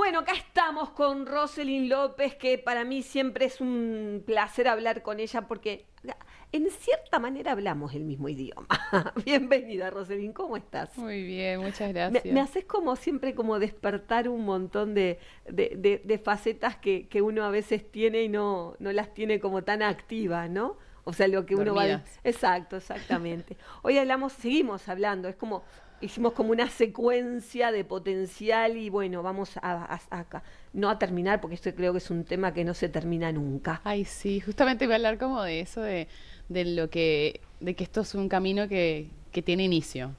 Bueno, acá estamos con Roselyn López, que para mí siempre es un placer hablar con ella porque en cierta manera hablamos el mismo idioma. Bienvenida, Roselyn, ¿cómo estás? Muy bien, muchas Me gracias. haces como siempre como despertar un montón de facetas que uno a veces tiene y no las tiene como tan activas, ¿no? O sea, lo que uno va... Dormidas. Exacto, exactamente. Hoy hablamos, seguimos hablando, es como, hicimos como una secuencia de potencial y bueno, vamos no a terminar porque esto creo que es un tema que no se termina nunca. Ay, sí, justamente iba a hablar como de eso, de lo de que esto es un camino que tiene inicio.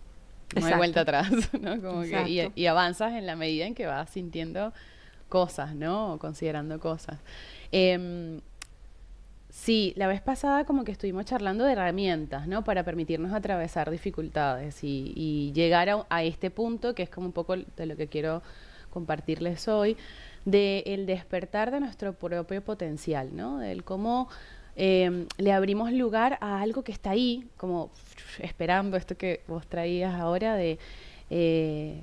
No hay vuelta Exacto, atrás, ¿no? exacto. Y avanzas en la medida en que vas sintiendo cosas, ¿no? O considerando cosas. Em, sí, la vez pasada como que estuvimos charlando de herramientas, ¿no? Para permitirnos atravesar dificultades y llegar a este punto, que es como un poco de lo que quiero compartirles hoy, de el despertar de nuestro propio potencial, ¿no? Del cómo le abrimos lugar a algo que está ahí, como esperando esto que vos traías ahora de eh,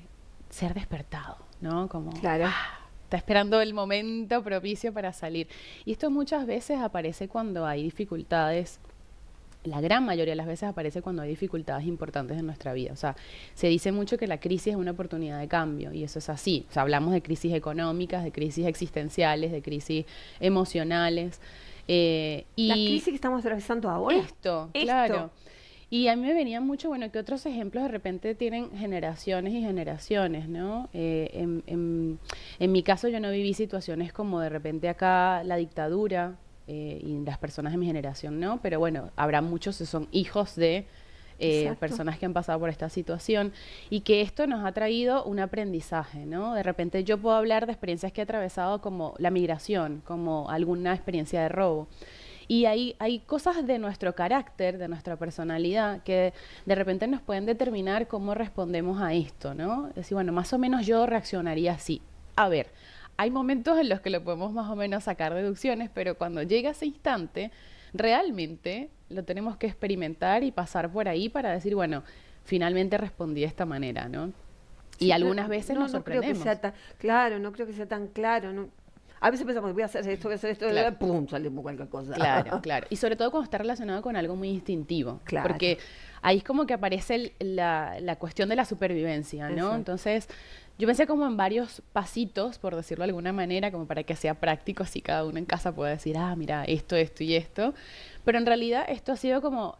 ser despertado, ¿no? Como Claro. está esperando el momento propicio para salir. Y esto muchas veces aparece cuando hay dificultades. La gran mayoría de las veces aparece cuando hay dificultades importantes en nuestra vida. O sea, se dice mucho que la crisis es una oportunidad de cambio y eso es así. O sea, hablamos de crisis económicas, de crisis existenciales, de crisis emocionales. La Y crisis que estamos atravesando ahora, esto, esto. claro. Y a mí me venía mucho, bueno, que otros ejemplos de repente tienen generaciones y generaciones, ¿no? En mi caso yo no viví situaciones como de repente acá la dictadura y las personas de mi generación, ¿no? Pero bueno, habrá muchos que son hijos de Exacto. personas que han pasado por esta situación y que esto nos ha traído un aprendizaje, ¿no? De repente yo puedo hablar de experiencias que he atravesado como la migración, como alguna experiencia de robo. Y hay cosas de nuestro carácter, de nuestra personalidad, que de repente nos pueden determinar cómo respondemos a esto, ¿no? Es decir, bueno, más o menos yo reaccionaría así. A ver, hay momentos en los que lo podemos más o menos sacar deducciones, pero cuando llega ese instante, realmente lo tenemos que experimentar y pasar por ahí para decir, bueno, finalmente respondí de esta manera, ¿no? Y Sí, pero algunas veces nos no creo que sorprendemos. sea tan claro, no creo que sea tan claro. No. A veces pensamos, voy a hacer esto, voy a hacer esto, Claro. pum, salimos cualquier Claro, cosa. claro. Y sobre todo cuando está relacionado con algo muy instintivo, Claro, porque ahí es como que aparece la cuestión de la supervivencia, ¿no? exacto. Entonces, yo pensé como en varios pasitos, por decirlo de alguna manera, como para que sea práctico, así cada uno en casa pueda decir, ah, mira, esto y esto. Pero en realidad esto ha sido como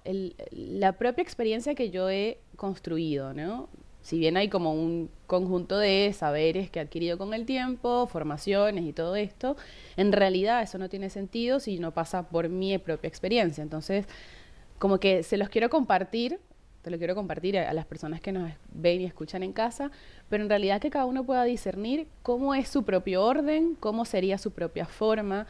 la propia experiencia que yo he construido, ¿no? Si bien hay como un conjunto de saberes que he adquirido con el tiempo, formaciones y todo esto, en realidad eso no tiene sentido si no pasa por mi propia experiencia. Entonces, como que se los quiero compartir, te lo quiero compartir a las personas que nos ven y escuchan en casa, pero en realidad que cada uno pueda discernir cómo es su propio orden, cómo sería su propia forma,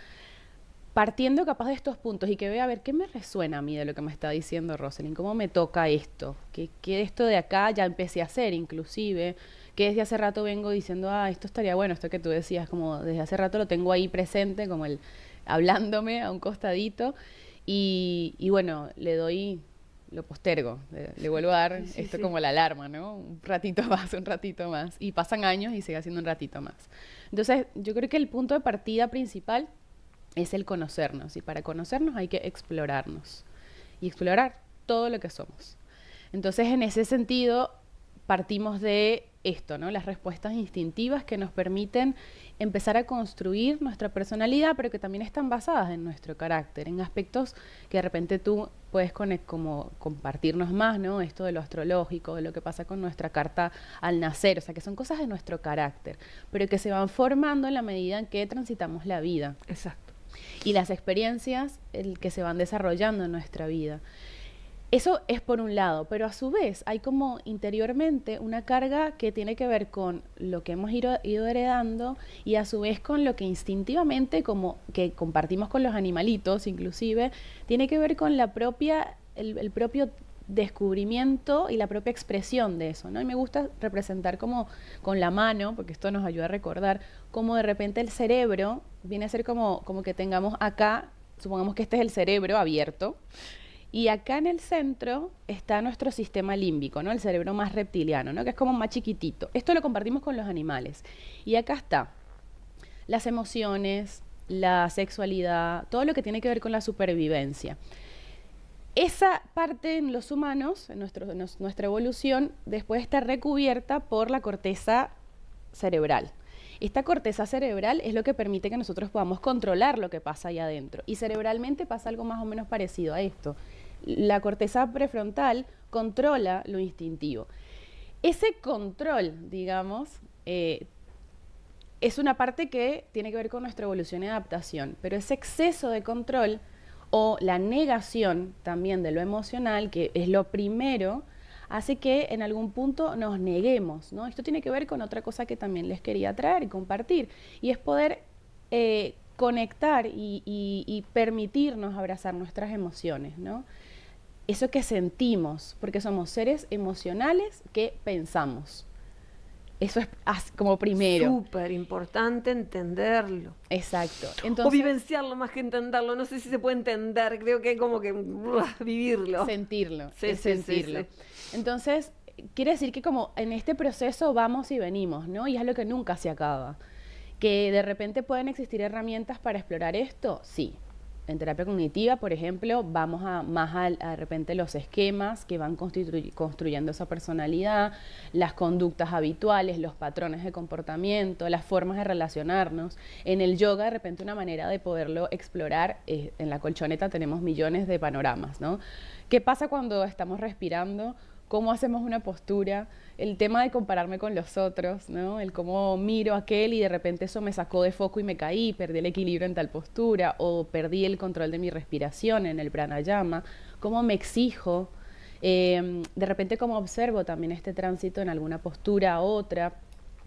partiendo capaz de estos puntos y que vea a ver qué me resuena a mí de lo que me está diciendo Rosalind, cómo me toca esto, que esto de acá ya empecé a hacer inclusive, que desde hace rato vengo diciendo, ah, esto estaría bueno, esto que tú decías, como desde hace rato lo tengo ahí presente, como el hablándome a un costadito, y bueno, le doy, lo postergo, le vuelvo a dar Sí, sí, esto sí. como la alarma, ¿no? Un ratito más, un ratito más, y pasan años y sigue haciendo un ratito más. Entonces, yo creo que el punto de partida principal es el conocernos. Y para conocernos hay que explorarnos. Y explorar todo lo que somos. Entonces, en ese sentido, partimos de esto, ¿no? Las respuestas instintivas que nos permiten empezar a construir nuestra personalidad, pero que también están basadas en nuestro carácter, en aspectos que de repente tú puedes como compartirnos más, ¿no? Esto de lo astrológico, de lo que pasa con nuestra carta al nacer, o sea, que son cosas de nuestro carácter, pero que se van formando en la medida en que transitamos la vida Exacto. y las experiencias que se van desarrollando en nuestra vida. Eso es por un lado, pero a su vez hay como interiormente una carga que tiene que ver con lo que hemos ido heredando y a su vez con lo que instintivamente, como que compartimos con los animalitos inclusive, tiene que ver con el propio descubrimiento y la propia expresión de eso, ¿no? Y me gusta representar como con la mano, porque esto nos ayuda a recordar, cómo de repente el cerebro viene a ser como que tengamos acá, supongamos que este es el cerebro abierto, y acá en el centro está nuestro sistema límbico, ¿no? El cerebro más reptiliano, ¿no? Que es como más chiquitito. Esto lo compartimos con los animales. Y acá está. las emociones, la sexualidad, todo lo que tiene que ver con la supervivencia. Esa parte en los humanos, en nuestra evolución, después está recubierta por la corteza cerebral. Esta corteza cerebral es lo que permite que nosotros podamos controlar lo que pasa allá adentro. Y cerebralmente pasa algo más o menos parecido a esto. La corteza prefrontal controla lo instintivo. Ese control, digamos, es una parte que tiene que ver con nuestra evolución y adaptación, pero ese exceso de control o la negación también de lo emocional, que es lo primero, hace que en algún punto nos neguemos, ¿no? Esto tiene que ver con otra cosa que también les quería traer y compartir, y es poder conectar y permitirnos abrazar nuestras emociones, ¿no? Eso que sentimos, porque somos seres emocionales que pensamos. Eso es como primero. Súper importante entenderlo. Exacto. Entonces, o vivenciarlo más que entenderlo. No sé si se puede entender, creo que hay como que vivirlo. Sentirlo, sí, sentirlo. Sí. Entonces, quiere decir que como en este proceso vamos y venimos, ¿no? Y es lo que nunca se acaba. ¿Que de repente pueden existir herramientas para explorar esto? Sí. En terapia cognitiva, por ejemplo, vamos a de repente los esquemas que van construyendo esa personalidad, las conductas habituales, los patrones de comportamiento, las formas de relacionarnos. En el yoga, de repente, una manera de poderlo explorar, en la colchoneta tenemos millones de panoramas, ¿no? ¿Qué pasa cuando estamos respirando? ¿Cómo hacemos una postura? El tema de compararme con los otros, ¿no? El cómo miro a aquel y de repente eso me sacó de foco y me caí, perdí el equilibrio en tal postura, o perdí el control de mi respiración en el pranayama, cómo me exijo, de repente cómo observo también este tránsito en alguna postura a otra.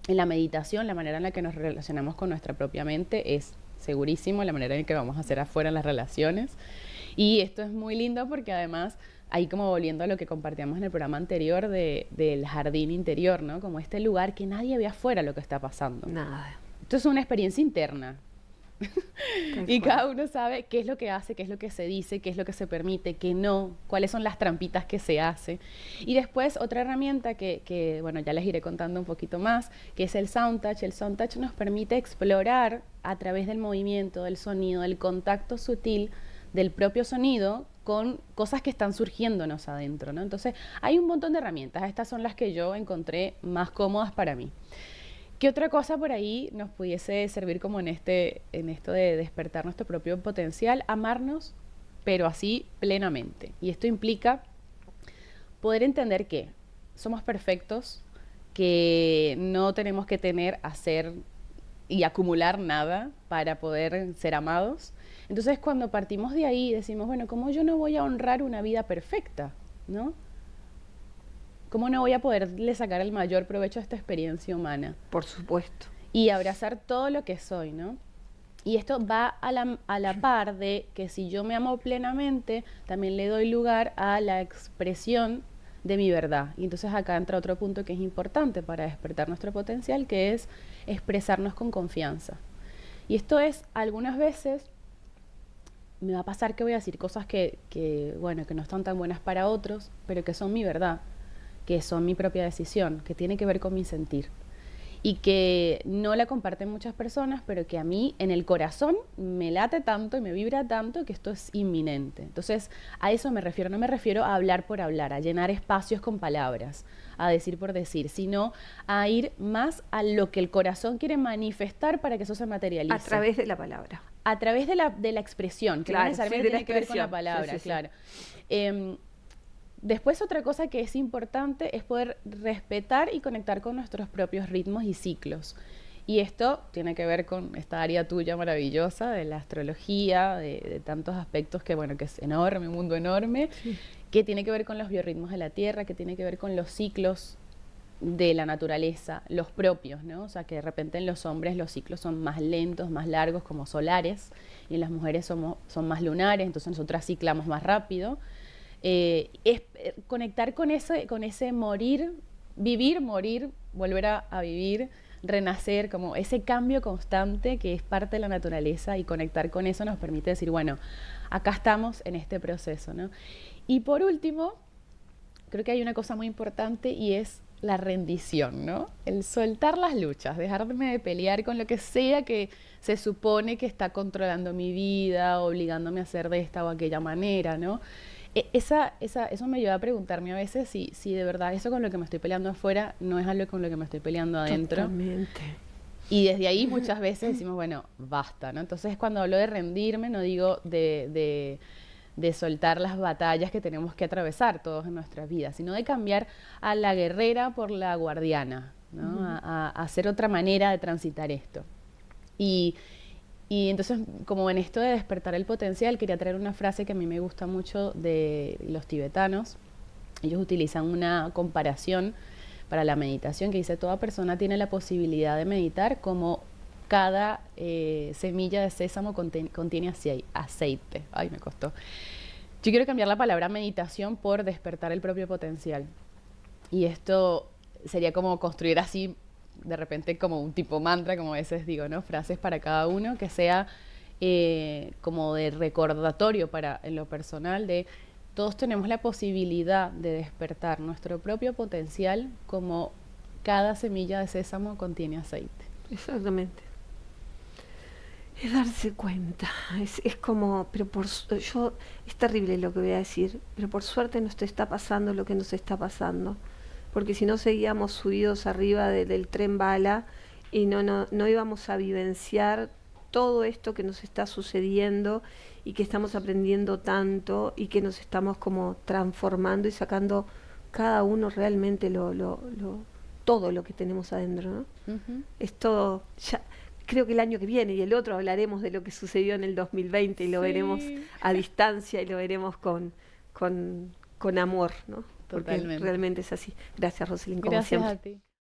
En la meditación, la manera en la que nos relacionamos con nuestra propia mente es segurísimo la manera en que vamos a hacer afuera en las relaciones. Y esto es muy lindo porque además, ahí como volviendo a lo que compartíamos en el programa anterior del jardín interior, ¿no? Como este lugar que nadie ve afuera lo que está pasando. Nada. Esto es una experiencia interna. Y cada uno sabe qué es lo que hace, qué es lo que se dice, qué es lo que se permite, qué no, cuáles son las trampitas que se hace. Y después otra herramienta que bueno, ya les iré contando un poquito más, que es el Sound Touch. El Sound Touch nos permite explorar a través del movimiento, del sonido, del contacto sutil del propio sonido con cosas que están surgiéndonos adentro, ¿no? Entonces, hay un montón de herramientas. Estas son las que yo encontré más cómodas para mí. ¿Qué otra cosa por ahí nos pudiese servir como en esto de despertar nuestro propio potencial? Amarnos, pero así plenamente. Y esto implica poder entender que somos perfectos, que no tenemos que tener, hacer y acumular nada para poder ser amados. Entonces, cuando partimos de ahí, decimos, bueno, ¿cómo yo no voy a honrar una vida perfecta? ¿No? ¿Cómo no voy a poderle sacar el mayor provecho a esta experiencia humana? Por supuesto. Y abrazar todo lo que soy, ¿no? Y esto va a la par de que si yo me amo plenamente, también le doy lugar a la expresión de mi verdad. Y entonces acá entra otro punto que es importante para despertar nuestro potencial, que es expresarnos con confianza. Y esto es, algunas veces, me va a pasar que voy a decir cosas que no están tan buenas para otros, pero que son mi verdad, que son mi propia decisión, que tiene que ver con mi sentir. Y que no la comparten muchas personas, pero que a mí en el corazón me late tanto y me vibra tanto que esto es inminente. Entonces, a eso me refiero. No me refiero a hablar por hablar, a llenar espacios con palabras, a decir por decir, sino a ir más a lo que el corazón quiere manifestar para que eso se materialice. A través de la palabra. A través de la expresión, que claro, no necesariamente tiene que ver con la palabra, claro. Después otra cosa que es importante es poder respetar y conectar con nuestros propios ritmos y ciclos. Y esto tiene que ver con esta área tuya maravillosa de la astrología, de tantos aspectos que es enorme, un mundo enorme, sí, que tiene que ver con los biorritmos de la Tierra, que tiene que ver con los ciclos de la naturaleza, los propios, ¿no? O sea, que de repente en los hombres los ciclos son más lentos, más largos, como solares, y en las mujeres son más lunares, entonces nosotras ciclamos más rápido. Es conectar con ese morir, vivir, morir, volver a vivir, renacer, como ese cambio constante que es parte de la naturaleza, y conectar con eso nos permite decir, bueno, acá estamos en este proceso, ¿no? Y por último, creo que hay una cosa muy importante, y es la rendición, ¿no? El soltar las luchas, dejarme de pelear con lo que sea que se supone que está controlando mi vida, obligándome a hacer de esta o aquella manera, ¿no? Eso me lleva a preguntarme a veces si de verdad eso con lo que me estoy peleando afuera no es algo con lo que me estoy peleando adentro. Totalmente. Y desde ahí muchas veces decimos, bueno, basta, ¿no? Entonces cuando hablo de rendirme, no digo de soltar las batallas que tenemos que atravesar todos en nuestras vidas, sino de cambiar a la guerrera por la guardiana, ¿no? A hacer otra manera de transitar esto. Y entonces, como en esto de despertar el potencial, quería traer una frase que a mí me gusta mucho de los tibetanos. Ellos utilizan una comparación para la meditación que dice: toda persona tiene la posibilidad de meditar como cada semilla de sésamo contiene aceite. Ay, me costó. Yo quiero cambiar la palabra meditación por despertar el propio potencial. Y esto sería como construir así, de repente, como un tipo mantra, como a veces digo, ¿no? Frases para cada uno, que sea como de recordatorio para, en lo personal, de todos tenemos la posibilidad de despertar nuestro propio potencial como cada semilla de sésamo contiene aceite. Exactamente. Es darse cuenta, es como, pero es terrible lo que voy a decir, pero por suerte nos está pasando lo que nos está pasando, porque si no seguíamos subidos arriba del tren bala y no íbamos a vivenciar todo esto que nos está sucediendo y que estamos aprendiendo tanto y que nos estamos como transformando y sacando cada uno realmente todo lo que tenemos adentro, ¿no? Es todo, ya, creo que el año que viene y el otro hablaremos de lo que sucedió en el 2020 y lo veremos a distancia y lo veremos con amor, ¿no? Totalmente. Porque realmente es así. Gracias, Roselyn, como Gracias siempre. a ti.